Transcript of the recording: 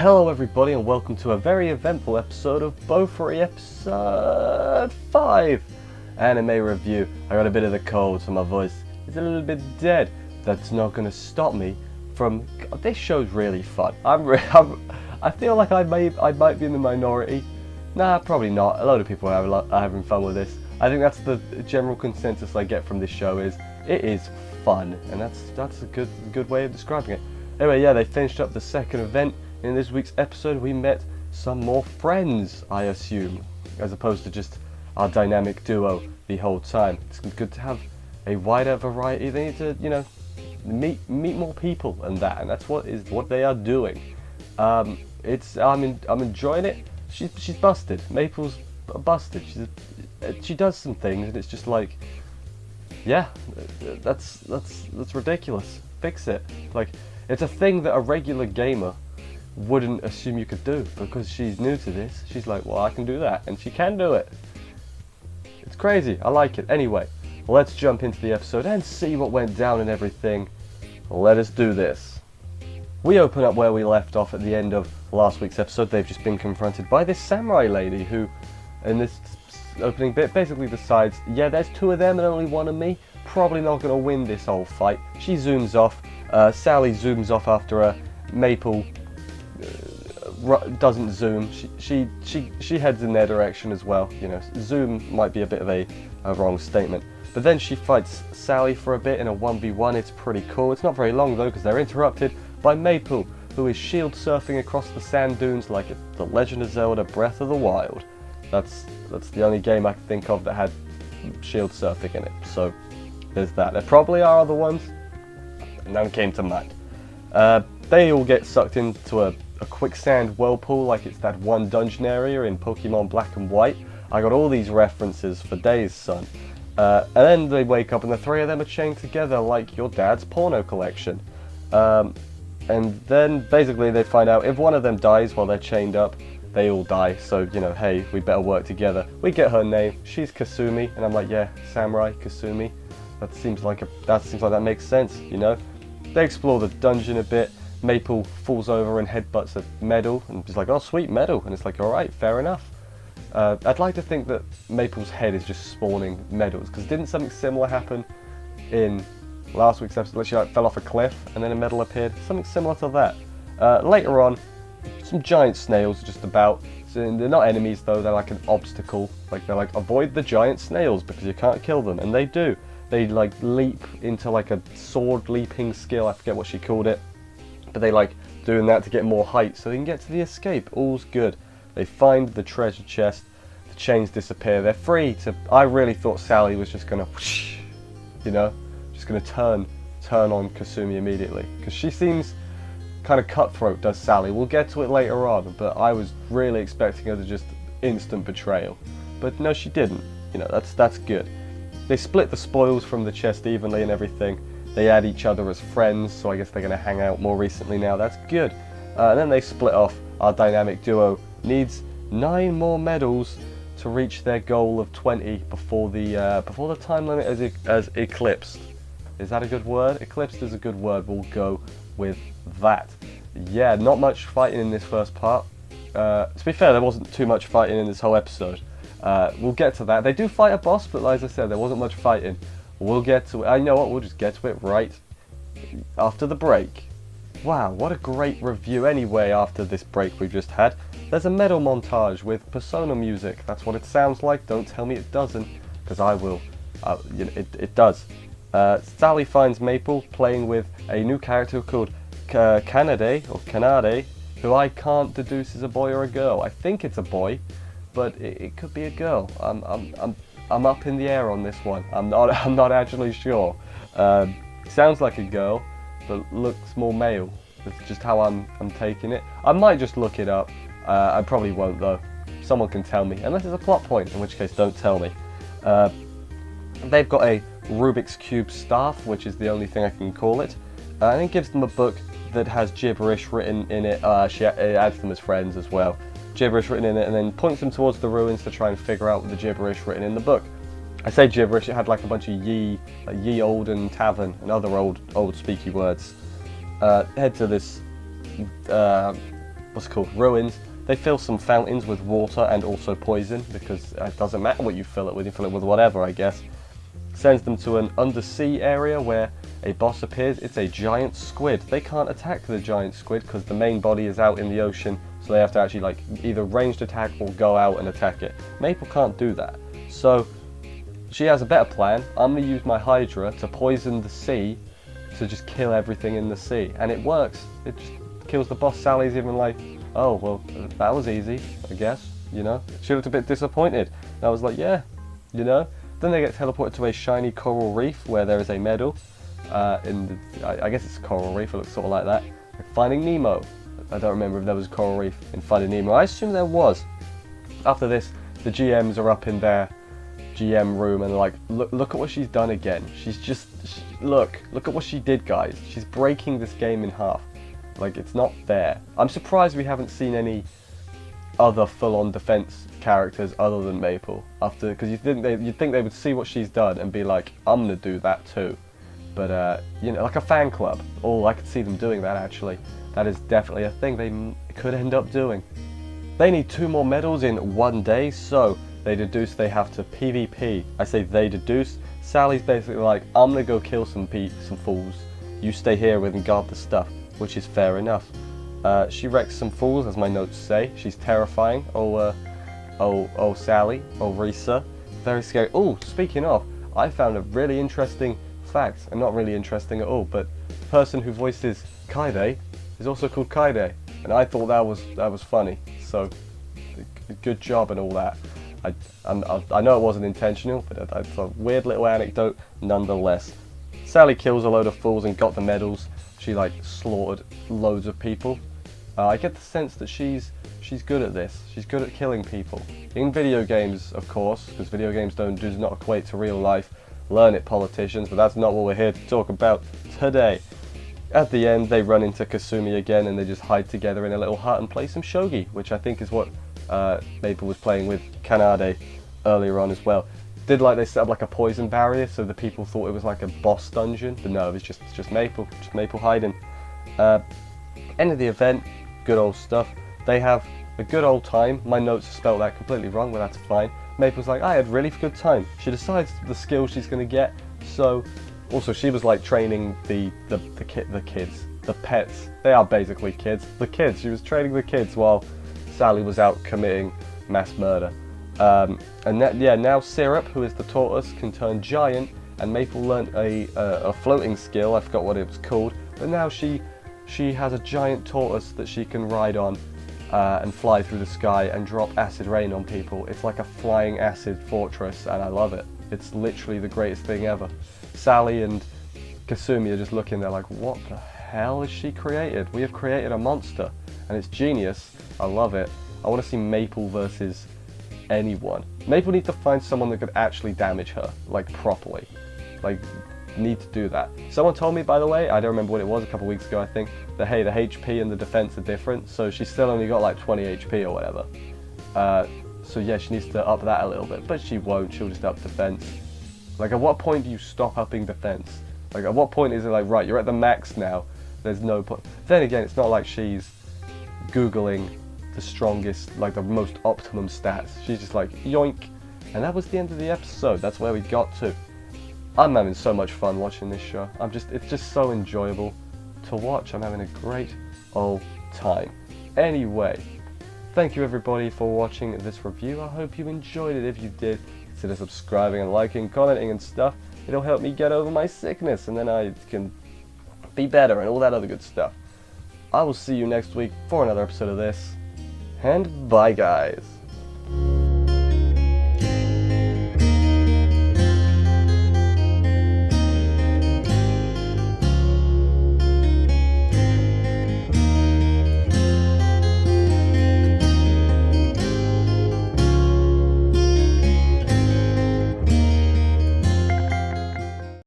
Hello everybody and welcome to a very eventful episode of Bofuri episode 5 anime review. I got a bit of the cold so my voice is a little bit dead. That's not going to stop me from... This show's really fun. I feel like I might be in the minority. Nah, probably not. A lot of people are having fun with this. I think that's the general consensus I get from this show is it is fun, and that's a good way of describing it. Anyway, yeah, they finished up the second event. In this week's episode, we met some more friends, I assume, as opposed to just our dynamic duo the whole time. It's good to have a wider variety. They need to, you know, meet more people and that's what they are doing. I'm enjoying it. She's busted. Maple's busted. She does some things, and it's just like, yeah, that's ridiculous. Fix it. Like, it's a thing that a regular gamer wouldn't assume you could do, because she's new to this. She's like, well, I can do that, and she can do it. It's crazy. I like it. Anyway, let's jump into the episode and see what went down and everything. Let us do this. We open up where we left off at the end of last week's episode. They've just been confronted by this samurai lady who, in this opening bit, basically decides, yeah, there's two of them and only one of me. Probably not going to win this whole fight. She zooms off. Sally zooms off after her. Maple doesn't zoom. She heads in their direction as well. You know, zoom might be a bit of a wrong statement. But then she fights Sally for a bit in a 1v1. It's pretty cool. It's not very long though, because they're interrupted by Maple, who is shield surfing across the sand dunes like it's The Legend of Zelda: Breath of the Wild. That's the only game I can think of that had shield surfing in it. So there's that. There probably are other ones. None came to mind. They all get sucked into a quicksand whirlpool like it's that one dungeon area in Pokemon Black and White. I got all these references for days, son. And then they wake up and the three of them are chained together like your dad's porno collection. And then basically they find out if one of them dies while they're chained up, they all die. So, you know, hey, we better work together. We get her name. She's Kasumi, and I'm like, yeah, Samurai Kasumi. That seems like that makes sense, you know. They explore the dungeon a bit. Maple falls over and headbutts a medal, and she's like, oh, sweet medal. And it's like, all right, fair enough. I'd like to think that Maple's head is just spawning medals, because didn't something similar happen in last week's episode? She like fell off a cliff and then a medal appeared. Something similar to that. Later on, some giant snails just about. So they're not enemies though. They're like an obstacle. Like they're like, avoid the giant snails because you can't kill them, and they do. They like leap into like a sword leaping skill. I forget what she called it. But they like doing that to get more height so they can get to the escape. All's good. They find the treasure chest. The chains disappear. They're free to... I really thought Sally was just going to whoosh, you know, just going to turn on Kasumi immediately. Because she seems kind of cutthroat, does Sally. We'll get to it later on, but I was really expecting her to just instant betrayal. But no, she didn't. You know, that's good. They split the spoils from the chest evenly and everything. They add each other as friends, so I guess they're going to hang out more recently now. That's good. And then they split off. Our dynamic duo needs 9 more medals to reach their goal of 20 before the time limit as eclipsed. Is that a good word? Eclipsed is a good word. We'll go with that. Yeah, not much fighting in this first part. To be fair, there wasn't too much fighting in this whole episode. We'll get to that. They do fight a boss, but as I said, there wasn't much fighting. We'll get to it. You know what? We'll just get to it right after the break. Wow, what a great review anyway after this break we've just had. There's a medal montage with Persona music. That's what it sounds like. Don't tell me it doesn't, because I will. You know, it does. Sally finds Maple playing with a new character called Kanade, who I can't deduce is a boy or a girl. I think it's a boy, but it could be a girl. I'm up in the air on this one. I'm not actually sure. Sounds like a girl, but looks more male. That's just how I'm taking it. I might just look it up. I probably won't though. Someone can tell me, unless it's a plot point, in which case don't tell me. They've got a Rubik's Cube staff, which is the only thing I can call it. And it gives them a book that has gibberish written in it. It adds them as friends as well. Gibberish written in it, and then points them towards the ruins to try and figure out the gibberish written in the book. I say gibberish, it had like a bunch of ye olden tavern and other old speaky words. Head to this what's it called, ruins. They fill some fountains with water and also poison, because it doesn't matter what you fill it with whatever, I guess. Sends them to an undersea area where a boss appears. It's a giant squid. They can't attack the giant squid because the main body is out in the ocean, so they have to actually like either ranged attack or go out and attack it. Maple can't do that, so she has a better plan. I'm going to use my Hydra to poison the sea to just kill everything in the sea, and it works. It just kills the boss. Sally's even like, oh well, that was easy, I guess, you know. She looked a bit disappointed. And I was like, yeah, you know. Then they get teleported to a shiny coral reef where there is a medal. I guess it's a coral reef, it looks sort of like that. Like Finding Nemo. I don't remember if there was a coral reef in Finding Nemo. I assume there was. After this, the GMs are up in their GM room and they're like, look at what she's done again. Look at what she did, guys. She's breaking this game in half. Like, it's not fair. I'm surprised we haven't seen any other full-on defense characters other than Maple, because you'd think they would see what she's done and be like, I'm gonna do that too. But you know, like a fan club. Oh, I could see them doing that actually. That is definitely a thing they could end up doing. They need 2 more medals in 1 day, so they deduce they have to PvP. I say they deduce. Sally's basically like, I'm gonna go kill some fools. You stay here and guard the stuff, which is fair enough. She wrecks some fools, as my notes say. She's terrifying. Oh Sally. Oh Risa. Very scary. Oh, speaking of, I found a really interesting fact, and not really interesting at all, but the person who voices Kaide is also called Kaide, and I thought that was funny. So, good job and all that. I know it wasn't intentional, but it's a weird little anecdote nonetheless. Sally kills a load of fools and got the medals. She like slaughtered loads of people. I get the sense that she's good at this. She's good at killing people. In video games, of course, because video games do not equate to real life. Learn it, politicians, but that's not what we're here to talk about today. At the end, they run into Kasumi again and they just hide together in a little hut and play some shogi, which I think is what Maple was playing with Kanade earlier on as well. Did like they set up like a poison barrier so the people thought it was like a boss dungeon, but no, it's just Maple hiding. End of the event, good old stuff. They have a good old time. My notes spelled that completely wrong, but that's fine. Maple's like, I had a really good time. She decides the skill she's gonna get. So, also she was like training the kids, the pets. They are basically kids. The kids. She was training the kids while Sally was out committing mass murder. Now Syrup, who is the tortoise, can turn giant, and Maple learnt a floating skill. I forgot what it was called, but now she has a giant tortoise that she can ride on and fly through the sky and drop acid rain on people. It's like a flying acid fortress, and I love it. It's literally the greatest thing ever. Sally and Kasumi are just looking there like, what the hell has she created? We have created a monster, and it's genius. I love it. I want to see Maple versus anyone. Maple needs to find someone that could actually damage her, like properly. Like, need to do that. Someone told me, by the way, I don't remember what it was, a couple weeks ago I think, that hey, the HP and the defense are different, so she's still only got like 20 HP or whatever. So yeah, she needs to up that a little bit, but she won't, she'll just up defense. Like, at what point do you stop upping defense? Like, at what point is it like, right, you're at the max now, there's no point. Then again, it's not like she's Googling the strongest, like the most optimum stats. She's just like, yoink. And that was the end of the episode. That's where we got to. I'm having so much fun watching this show. It's just so enjoyable to watch. I'm having a great old time. Anyway, thank you everybody for watching this review. I hope you enjoyed it. If you did, consider subscribing and liking, commenting and stuff. It'll help me get over my sickness and then I can be better and all that other good stuff. I will see you next week for another episode of this. And bye guys.